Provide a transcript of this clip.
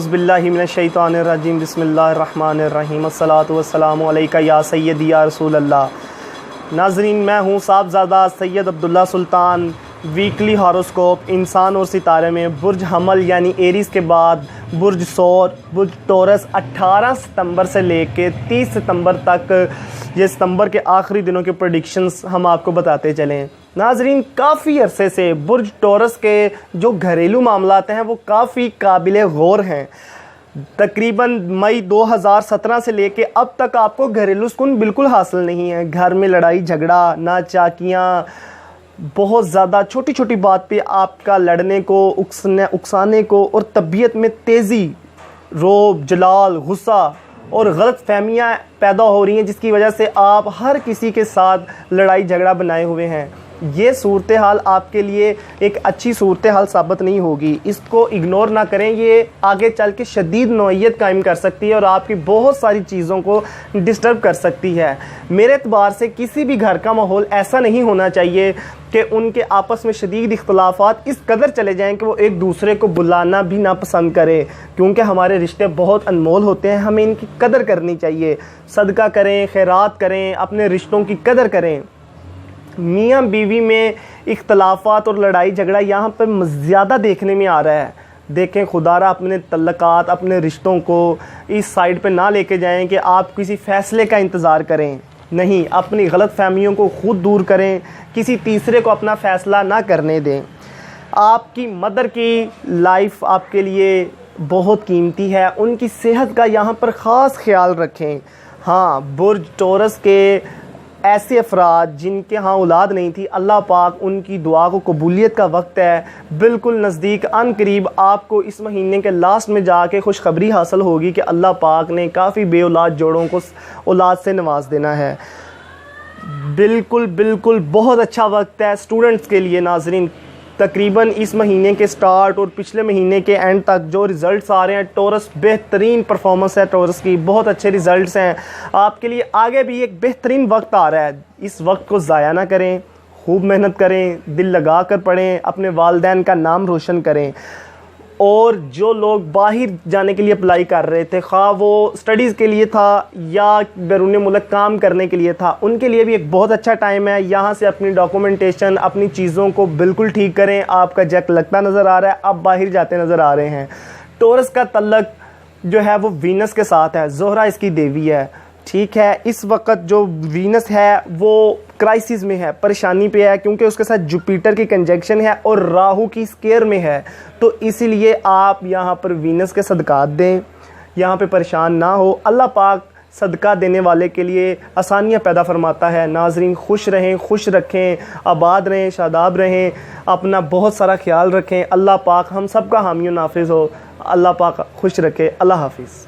बिल्लाहि मिनश्शैतानिर्रजीम बिस्मिल्लाहिर्रहमानिर्रहीम अस्सलातु वस्सलामु अलैका या सय्यदी या रसूल अल्लाह। नाज़रीन, मैं हूँ साहबज़ादा सैयद अब्दुल्लह सुल्तान। वीकली हॉरोस्कोप इंसान और सितारे में बुर्ज हमल यानी एरीज़ के बाद बुर्ज सौर, बुर्ज टॉरस 18 सितंबर से लेके 30 सितंबर तक, ये सितंबर के आखिरी दिनों के प्रेडिक्शंस हम आपको बताते चलें। नाज़रीन, काफ़ी अरसे से बुर्ज टॉरस के जो घरेलू मामलात हैं वो काफ़ी काबिल गौर हैं। तकरीबन मई 2017 से लेके अब तक आपको घरेलू सुकून बिल्कुल हासिल नहीं है। घर में लड़ाई झगड़ा, नाचाकियाँ, बहुत ज़्यादा छोटी छोटी बात पे आपका लड़ने को, उकसाने को और तबीयत में तेज़ी, रोब, जलाल, गुस्सा और गलत फहमियाँ पैदा हो रही हैं, जिसकी वजह से आप हर किसी के साथ लड़ाई झगड़ा बनाए हुए हैं। ये सूरत हाल आपके लिए एक अच्छी सूरत हाल साबित नहीं होगी। इसको इग्नोर ना करें, ये आगे चल के शदीद नौइयत कायम कर सकती है और आपकी बहुत सारी चीज़ों को डिस्टर्ब कर सकती है। मेरे एतबार से किसी भी घर का माहौल ऐसा नहीं होना चाहिए कि उनके आपस में शदीद इख्तलाफात इस कदर चले जाएं कि वो एक दूसरे को बुलाना भी ना पसंद करें, क्योंकि हमारे रिश्ते बहुत अनमोल होते हैं। हमें इनकी कदर करनी चाहिए। सदका करें, खैरात करें, अपने रिश्तों की कदर करें। मियाँ बीवी में इख्तलाफात और लड़ाई झगड़ा यहाँ पर ज़्यादा देखने में आ रहा है। देखें, खुदारा अपने तल्लकात, अपने रिश्तों को इस साइड पे ना लेके जाएं कि आप किसी फ़ैसले का इंतज़ार करें। नहीं, अपनी गलत फहमियों को खुद दूर करें, किसी तीसरे को अपना फ़ैसला ना करने दें। आपकी मदर की लाइफ आपके लिए बहुत कीमती है, उनकी सेहत का यहाँ पर ख़ास ख्याल रखें। हाँ, बुर्ज टॉरस के ऐसे अफराद जिनके यहाँ औलाद नहीं थी, अल्लाह पाक उनकी दुआ को कबूलियत का वक्त है बिल्कुल नज़दीक। अन करीब आपको इस महीने के लास्ट में जाके खुशखबरी हासिल होगी कि अल्लाह पाक ने काफ़ी बेऔलाद जोड़ों को औलाद से नवाज देना है। बिल्कुल बिल्कुल बहुत अच्छा वक्त है स्टूडेंट्स के लिए। नाज़रीन, तकरीबन इस महीने के स्टार्ट और पिछले महीने के एंड तक जो रिज़ल्ट्स आ रहे हैं, टॉरस बेहतरीन परफॉर्मेंस है टॉरस की, बहुत अच्छे रिज़ल्ट्स हैं आपके लिए। आगे भी एक बेहतरीन वक्त आ रहा है, इस वक्त को ज़ाया ना करें, खूब मेहनत करें, दिल लगा कर पढ़ें, अपने वालिदैन का नाम रोशन करें। और जो लोग बाहर जाने के लिए अप्लाई कर रहे थे, ख़्वाह वो स्टडीज़ के लिए था या बैरून मुल्क काम करने के लिए था, उनके लिए भी एक बहुत अच्छा टाइम है। यहाँ से अपनी डॉक्यूमेंटेशन, अपनी चीज़ों को बिल्कुल ठीक करें। आपका जक लगता नज़र आ रहा है, आप बाहर जाते नज़र आ रहे हैं। टॉरस का तल्लक जो है वो वीनस के साथ है, ज़ोहरा इसकी देवी है। ठीक है, इस वक्त जो वीनस है वो क्राइसिस में है, परेशानी पे है, क्योंकि उसके साथ जुपिटर की कंजंक्शन है और राहु की स्केयर में है। तो इसीलिए आप यहाँ पर वीनस के सदकात दें, यहाँ पे परेशान ना हो। अल्लाह पाक सदका देने वाले के लिए आसानियाँ पैदा फरमाता है। नाज़रीन, खुश रहें, खुश रखें, आबाद रहें, शादाब रहें, अपना बहुत सारा ख्याल रखें। अल्लाह पाक हम सब का हामी नाफिज़ हो। अल्लाह पाक खुश रखे। अल्लाह हाफिज़।